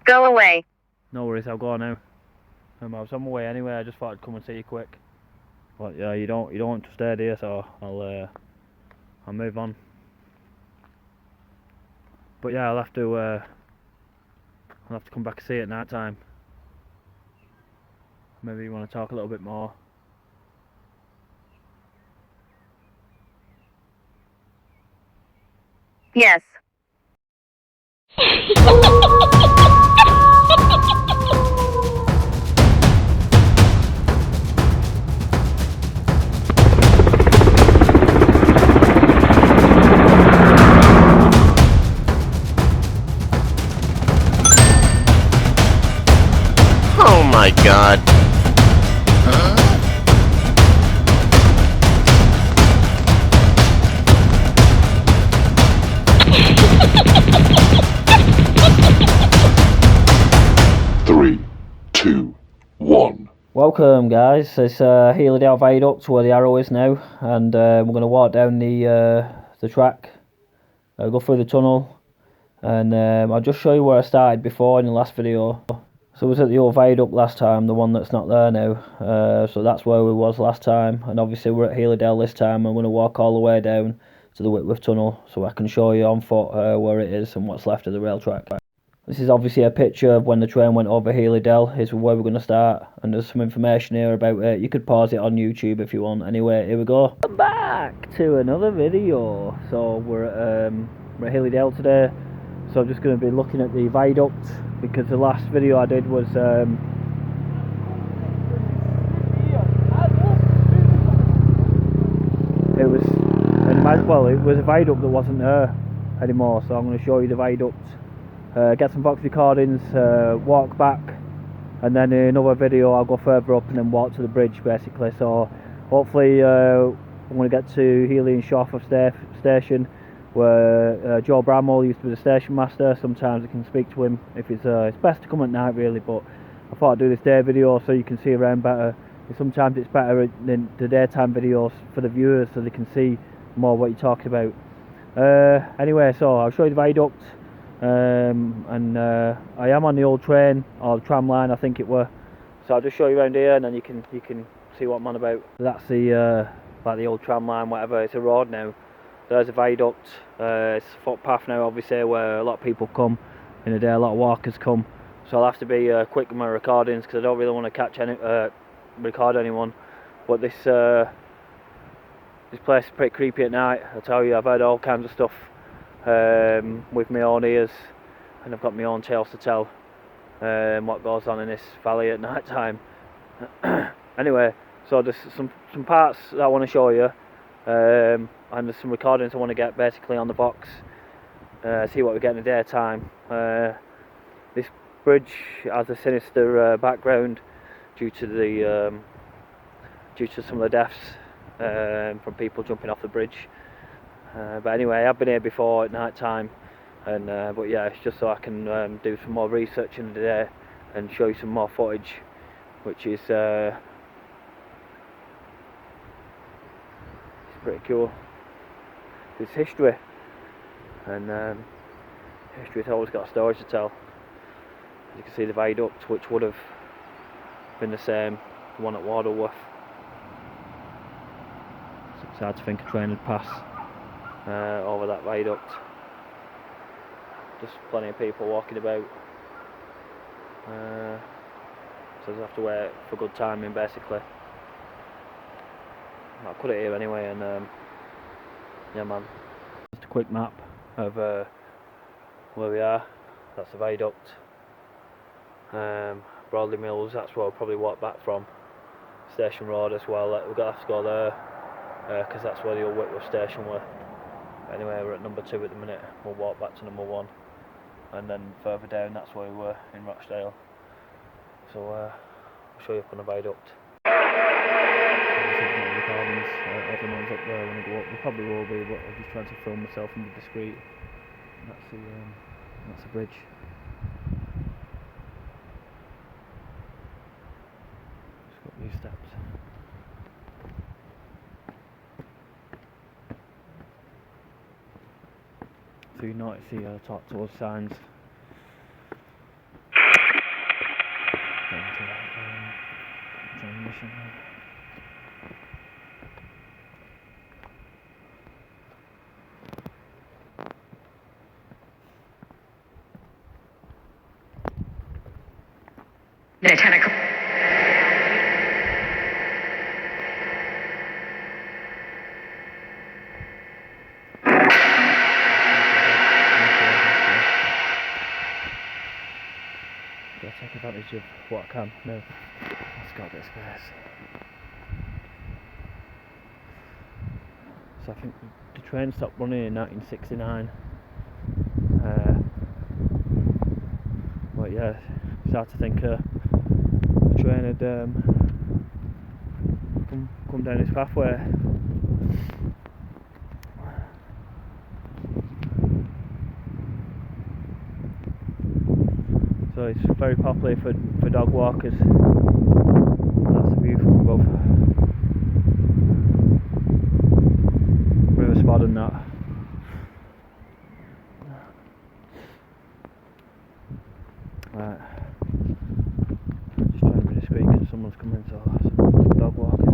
Go away. No worries, I'll go now. I was on my way anyway. I just thought I'd come and see you quick. But yeah, you don't want to stay here, so I'll move on. But yeah, I'll have to come back and see it at night time. Maybe you want to talk a little bit more. Yes. Oh my god. Huh? 3, 2, 1. Welcome guys, it's HEALEY Viaduct where the arrow is now, and we're going to walk down the track, go through the tunnel, and I'll just show you where I started before in the last video. So I was at the old viaduct last time, the one that's not there now, so that's where we was last time, and obviously we're at HEALEY this time. I'm going to walk all the way down to the Whitworth tunnel so I can show you on foot where it is and what's left of the rail track. This is obviously a picture of when the train went over HEALEY is where we're going to start, and there's some information here about it. You could pause it on YouTube if you want. Anyway, here we go. Welcome back to another video. So we're at HEALEY today, so I'm just going to be looking at the viaduct, because the last video I did was it was a viaduct that wasn't there anymore, so I'm going to show you the viaduct. Get some box recordings, walk back, and then in another video I'll go further up and then walk to the bridge basically. So hopefully I'm going to get to HEALEY and Shawford station, where Joe Bramwell used to be the station master. Sometimes I can speak to him if it's best to come at night really, but I thought I'd do this day video so you can see around better. Sometimes it's better than the daytime videos for the viewers, so they can see more what you're talking about. Anyway, so I'll show you the viaduct. I am on the old train or tram line, I think it were. So I'll just show you around here, and then you can see what I'm on about. That's the like the old tram line, whatever. It's a road now. There's a viaduct. It's a footpath now, obviously, where a lot of people come in a day. A lot of walkers come. So I'll have to be quick with my recordings, because I don't really want to record anyone. But this place is pretty creepy at night. I tell you, I've heard all kinds of stuff with my own ears, and I've got my own tales to tell what goes on in this valley at night time. Anyway, so there's some parts that I want to show you, and there's some recordings I want to get basically on the box, see what we get in the daytime. This bridge has a sinister background due to some of the deaths from people jumping off the bridge. But anyway, I've been here before at night time, and but yeah, it's just so I can do some more research in the day and show you some more footage, which is it's pretty cool. It's history, and history's always got a story to tell. As you can see, the viaduct, which would have been the same, the one at Whitworth. So it's hard to think a train would pass over that viaduct. Just plenty of people walking about, so I have to wait for good timing basically. I'll put it here anyway, and yeah man, just a quick map of where we are. That's the viaduct. Broadley Mills, that's where I'll probably walk back from. Station Road as well, we're going to have to go there, because that's where the old Whitworth station were. Anyway, we're at number 2 at the minute. We'll walk back to number 1, and then further down that's where we were in Rochdale. So I'll show you up on the viaduct. So this is my recordings. Everyone's up there when I go up. They probably will be, but I'm just trying to film myself and be discreet. That's the bridge. Just got new steps. So you notice the talk towards signs. transmission. Lieutenant. Gotta take advantage of what I can. No, let's got a bit of space. So I think the train stopped running in 1969. But yeah, it's hard to think the train had come down this pathway. So it's very popular for dog walkers. That's the view from above. River spot and that. Right. Just trying to be discreet because someone's coming, so some dog walkers.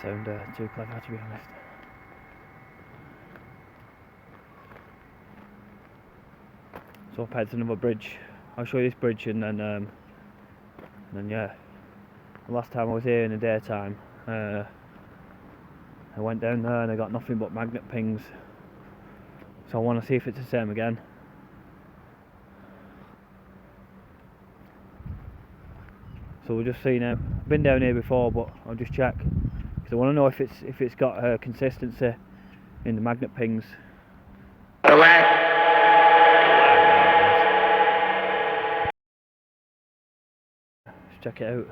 Sound too clever, to be honest. So I've had another bridge. I'll show you this bridge and then yeah. The last time I was here in the daytime, I went down there and I got nothing but magnet pings. So I want to see if it's the same again. So we'll just see now. I've been down here before, but I'll just check because I want to know if it's got consistency in the magnet pings. Alert! Let's check it out.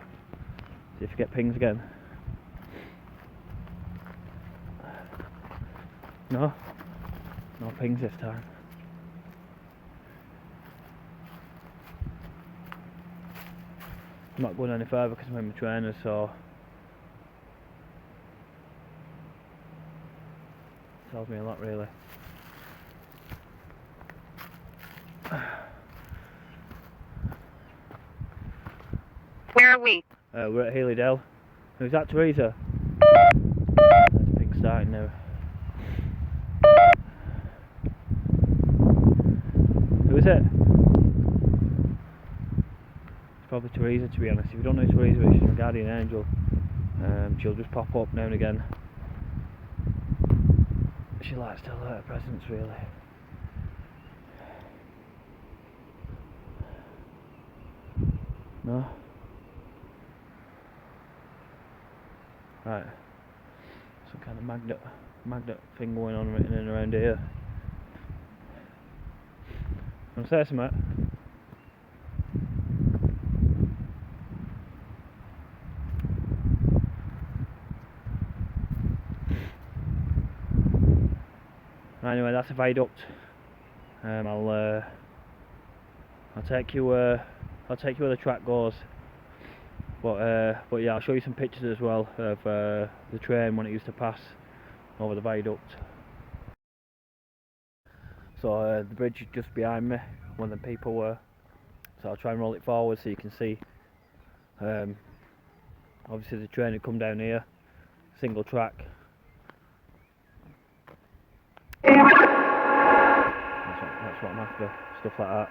See if you get pings again. No pings this time. I'm not going any further because I'm in my trainers, so tells me a lot really. Where are we? We're at HEALEY DELL. Who's that, Teresa? There's a ping starting now. Who is it? It's probably Teresa, to be honest. If you don't know Teresa, she's my guardian angel. She'll just pop up now and again. She likes to alert her presence, really. No? Right. Some kind of magnet thing going on in and around here. Want to say something? Anyway, that's a viaduct. I'll take you where the track goes. But yeah, I'll show you some pictures as well of the train when it used to pass over the viaduct. So the bridge is just behind me, one of the people were. So I'll try and roll it forward so you can see. Obviously the train had come down here, single track. That's what I'm after, stuff like that.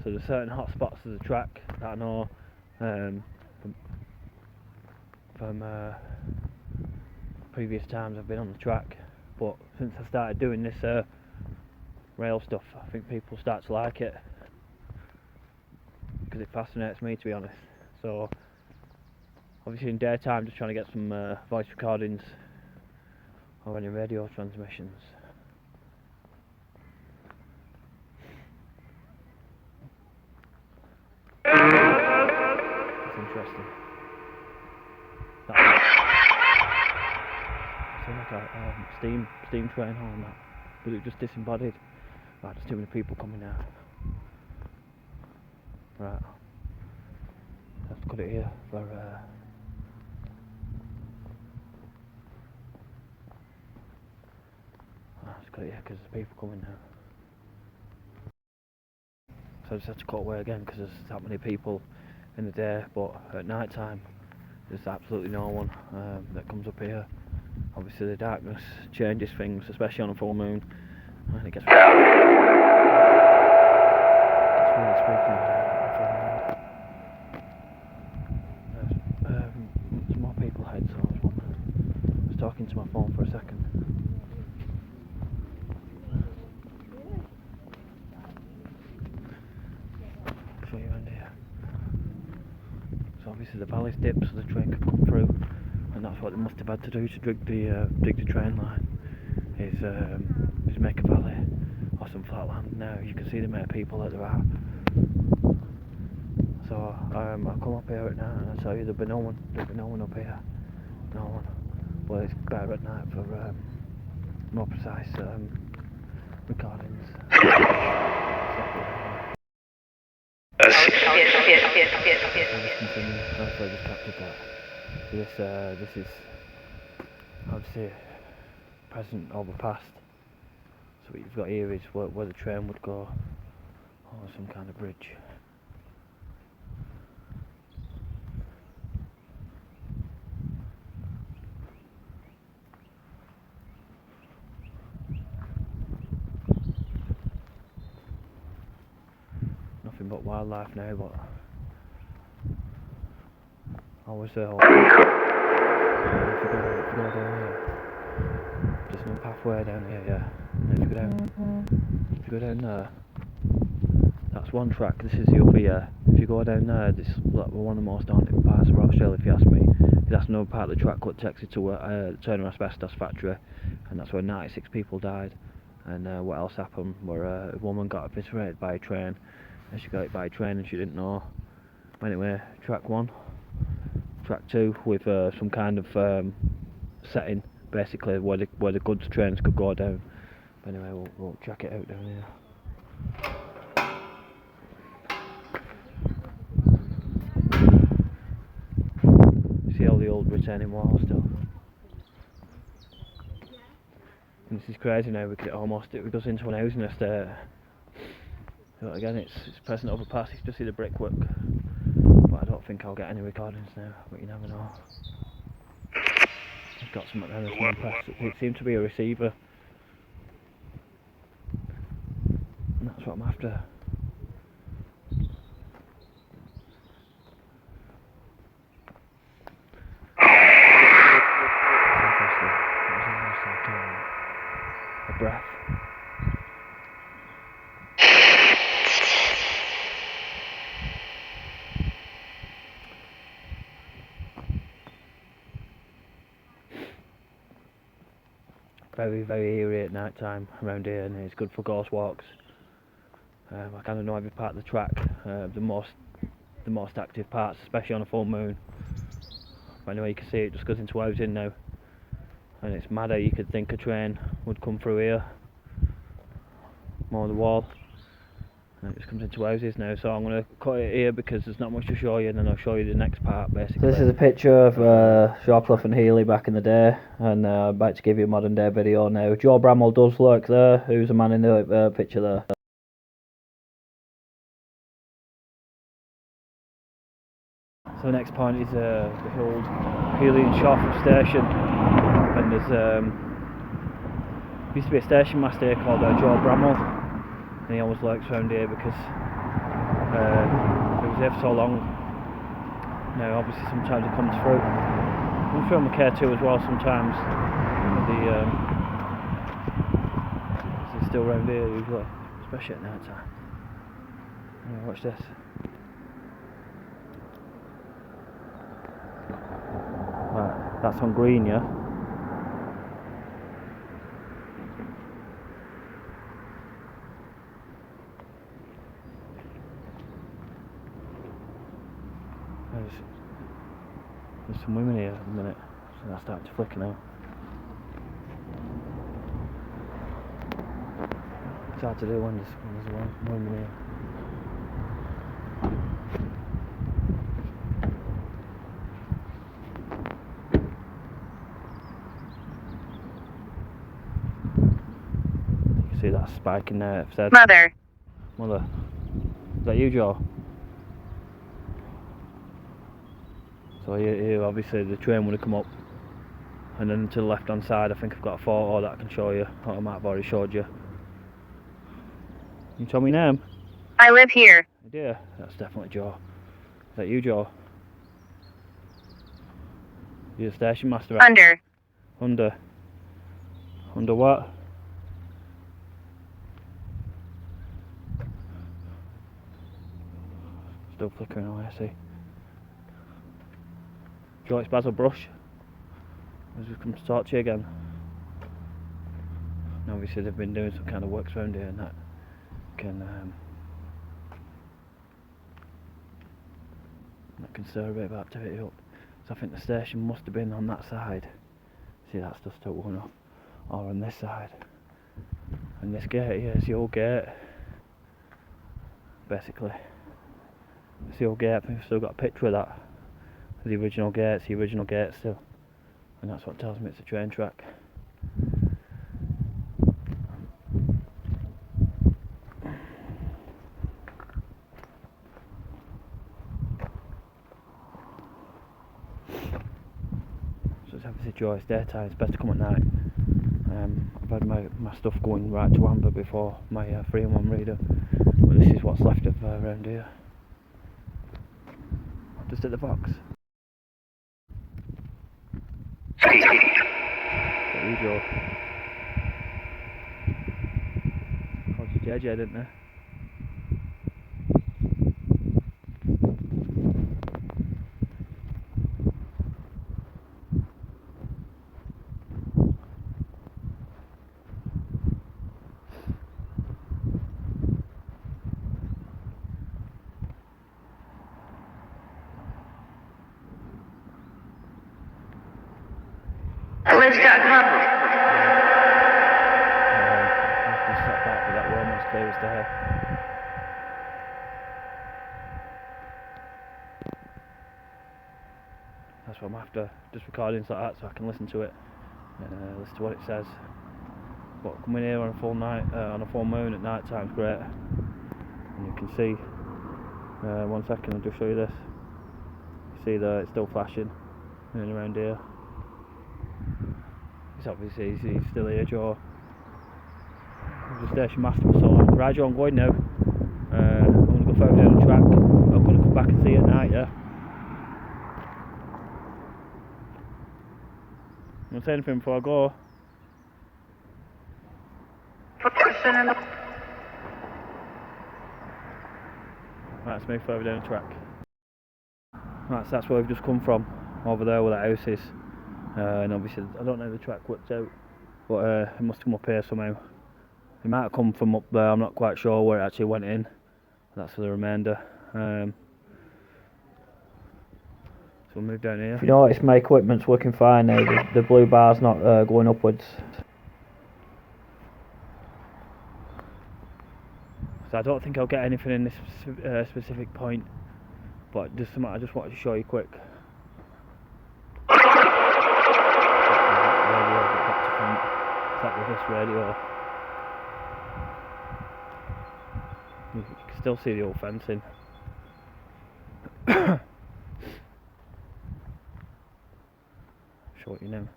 So there's certain hot spots of the track that I know from previous times I've been on the track, but since I started doing this rail stuff, I think people start to like it because it fascinates me, to be honest. So obviously in daytime, just trying to get some voice recordings or any radio transmissions. That's interesting. That's like a steam train on that, but it just disembodied. Right, there's too many people coming now. Right, let's cut it here for let's cut it here because there's people coming now. So I just had to cut away again because there's that many people in the day, but at night time there's absolutely no one that comes up here. Obviously the darkness changes things, especially on a full moon, and it gets really spooky. There's more people ahead, so I was talking to my phone for a second. I'll show you around here. So obviously the valley's dipped so the train can come through, and that's what they must have had to do to dig the train line, is make a valley or some flat land. Now you can see the amount of people that there are. So I'll come up here at night and I'll tell you there'll be no one up here. No one. Well, it's better at night for more precise recordings. So just continue. Hopefully I just captured that. So this is obviously present over past. So what you've got here is where the train would go, or some kind of bridge. Nothing but wildlife now, but I was there. If you go down here, there's no pathway down here, yeah. And if you go down there, that's one track. This is the upper, yeah. If you go down there, this is like one of the most haunted parts of Rochdale, if you ask me. That's another part of the track that takes you to the Turner Asbestos factory, and that's where 96 people died. And what else happened? Where a woman got eviscerated by a train, and she got hit by a train and she didn't know. Anyway, track 1. Track 2 with some kind of setting, basically where the goods trains could go down. But anyway, we'll check it out down here. See all the old retaining walls still. And this is crazy now because it goes into an housing estate. So again, it's present overpass. You can just see the brickwork. But I don't think I'll get any recordings now, but you never know. I've got something there that's press. It seemed to be a receiver. And that's what I'm after. A breath. Very, very eerie at night time around here, and it's good for ghost walks. I kind of know every part of the track, the most active parts, especially on a full moon. But anyway, you can see it just goes into housing now, and it's madder. You could think a train would come through here, more the wall, and it just comes into houses now. So I'm going to cut it here because there's not much to show you, and then I'll show you the next part basically. So this is a picture of Shawcliffe and Healy back in the day, and I'm about to give you a modern day video now. Joe Bramwell does lurk there, who's the man in the picture there. So the next point is the old Healy and Shawcliffe station, and there's used to be a station master here called Joe Bramwell, and he always lurks around here because he was here for so long. Now obviously sometimes he comes through on the K2 as well sometimes. He's still around here usually, especially at night time. Anyway, watch this. Right, that's on green, yeah? There's some women here at the minute, so that's starting to flicker now. It's hard to do when there's one here. You can see that spike in there. Said, Mother. Mother. Is that you, Joe? So here obviously the train would have come up, and then to the left hand side I think I've got a photo that I can show you, or I might have already showed you. You tell me your name? I live here. Dear, that's definitely Joe. Is that you, Joe? You're the station master, right? Under. Under what? Still flickering away, I see. Joe, it's Basil Brush. I've just come to talk to you again. And obviously they've been doing some kind of works around here and that can stir a bit of activity up. So I think the station must have been on that side. See, that's just still going off. Or on this side. And this gate here is the old gate. Basically. It's the old gate. I think I've still got a picture of that. The original gate, it's the original gate still. And that's what tells me it's a train track. So it's obviously Joe, it's daytime, it's best to come at night. I've had my stuff going right to Amber before, my 3-in-1 reader. But this is what's left of around here. Just at the box. There you go. Called you JJ, didn't they? Let's go. Just sat back with that room as clear as day. That's what I'm after, just recordings like that so I can listen to it, listen to what it says. But coming here on a full night, on a full moon at night time's great. And you can see, one second I'll just show you this. You see there, it's still flashing in and around here. It's obviously he's still here, Joe. He's the station master for so long. Right, Joe, I'm going now. I'm going to go further down the track. I'm going to come back and see you at night, yeah? You want to say anything before I go? Right, let's move further down the track. Right, so that's where we've just come from. Over there where that house is. And obviously, I don't know if the track worked out, but it must have come up here somehow. It might have come from up there, I'm not quite sure where it actually went in. That's for the remainder. So we'll move down here. If you notice, my equipment's working fine now. The blue bar's not going upwards. So I don't think I'll get anything in this specific point, but just something I just wanted to show you quick. With this radio, you can still see the old fencing. Show what your name.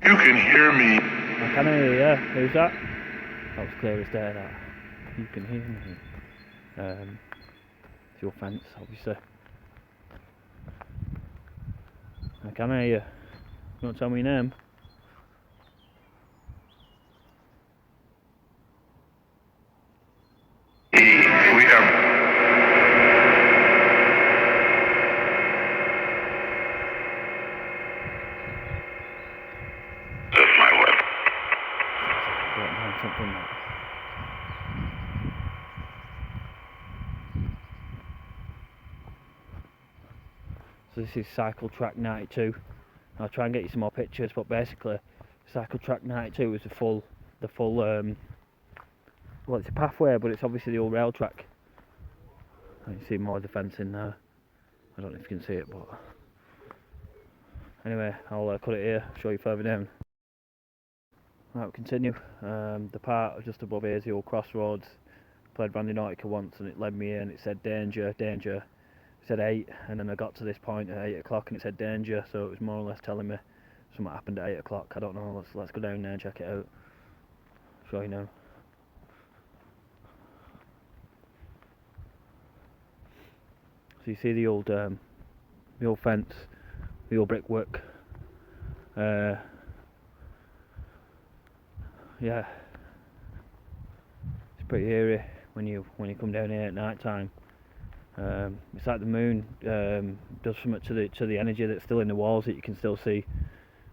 You can hear me. I can hear you, yeah. Who's that? That was clear as day, that. You can hear me. It's your fence, obviously. I can hear you. You want to tell me your name? Something like so this is Cycle Track 92. I'll try and get you some more pictures, but basically Cycle Track 92 is the full well, it's a pathway, but it's obviously the old rail track. You can see more of the fence in there. I don't know if you can see it, but anyway, I'll cut it here, show you further down. Right, we'll continue. The part just above here is the old crossroads. Played Brandy Nautica once and it led me in, it said danger, danger. It said 8, and then I got to this point at 8 o'clock and it said danger, so it was more or less telling me something happened at 8 o'clock. I don't know, let's go down there and check it out. Show you now. So you see the old fence, the old brickwork. Yeah, it's pretty eerie when you come down here at night time. It's like the moon does something to the energy that's still in the walls that you can still see,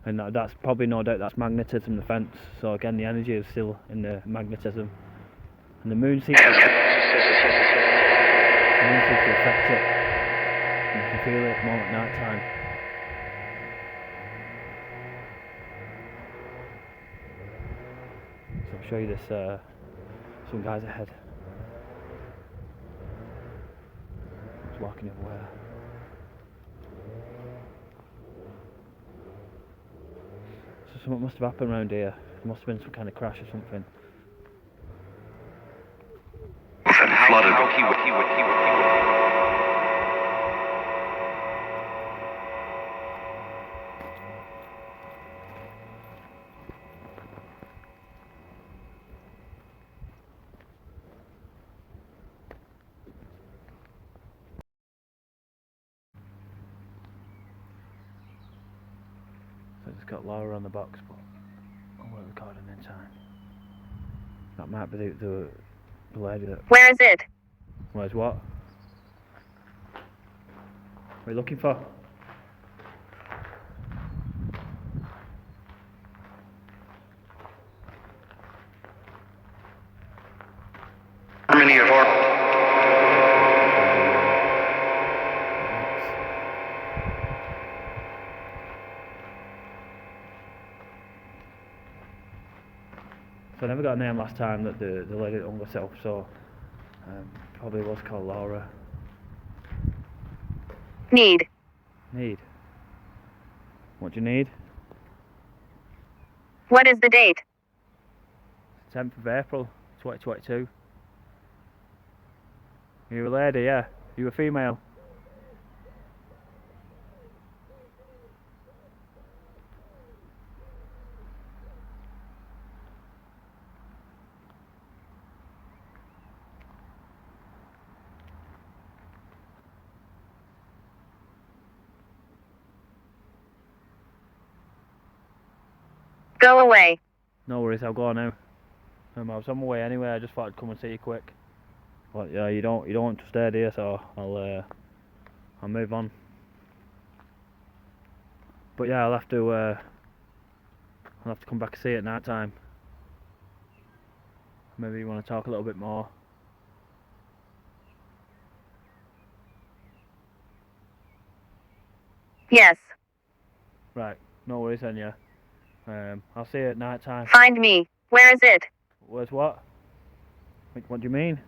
and that's probably, no doubt, that's magnetism, the fence. So again, the energy is still in the magnetism, and the moon seems to affect it. And you can feel it more at night time. So I'll show you this, some guys ahead. He's walking everywhere. So something must have happened around here. There must have been some kind of crash or something. So it's got Laura on the box, but I won't record it in time. That might be the lady that... Where is it? Where's what? What are you looking for? Harmony of our So I never got a name last time that the lady that hung herself, so probably was called Laura. Need. Need? What do you need? What is the date? 10th of April, 2022. You're a lady, yeah? You a female? Go away. No worries, I'll go now. I was on my way anyway, I just thought I'd come and see you quick. But yeah, you don't want to stay here, so I'll move on. But yeah, I'll have to come back and see you at night time. Maybe you want to talk a little bit more. Yes. Right, no worries then, yeah. I'll see you at night time. Find me. Where is it? Where's what? What do you mean?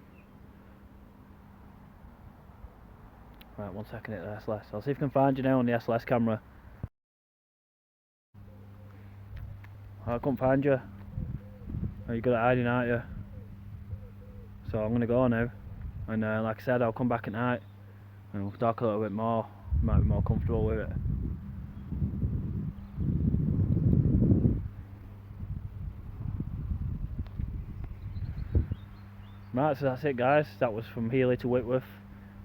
Right, 1 second at the SLS. I'll see if I can find you now on the SLS camera. I couldn't find you. Oh, you're good at hiding, aren't you? So I'm gonna go now. And like I said, I'll come back at night and we'll talk a little bit more. Might be more comfortable with it. Right, so that's it, guys. That was from HEALEY to Whitworth.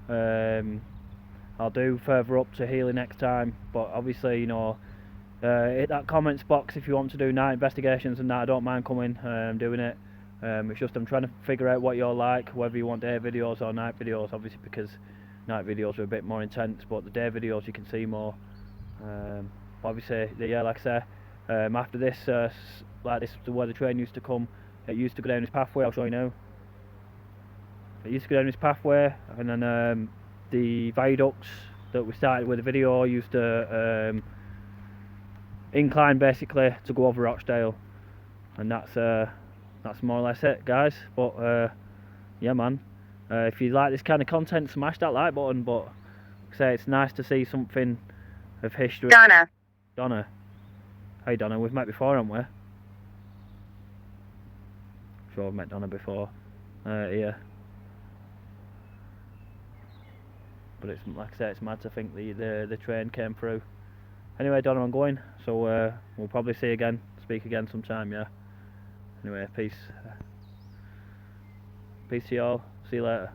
I'll do further up to HEALEY next time, but obviously, you know, hit that comments box if you want to do night investigations and that. I don't mind coming doing it. It's just I'm trying to figure out what you're like, whether you want day videos or night videos, obviously, because night videos are a bit more intense, but the day videos you can see more. Obviously, yeah, like I say, after this, like this is where the train used to come. It used to go down this pathway. I'll show you now. It used to go down this pathway, and then the viaducts that we started with the video used to incline basically to go over Rochdale, and that's that's more or less it, guys. But yeah, man. If you like this kind of content, smash that like button. But like I say, it's nice to see something of history. Donna. Donna. Hey Donna, we've met before, haven't we? Sure, I've met Donna before. Here. But it's like I say, it's mad to think the train came through. Anyway, Donna, I'm going. So we'll probably see you again, speak again sometime. Yeah. Anyway, peace. Peace to you all. See you later.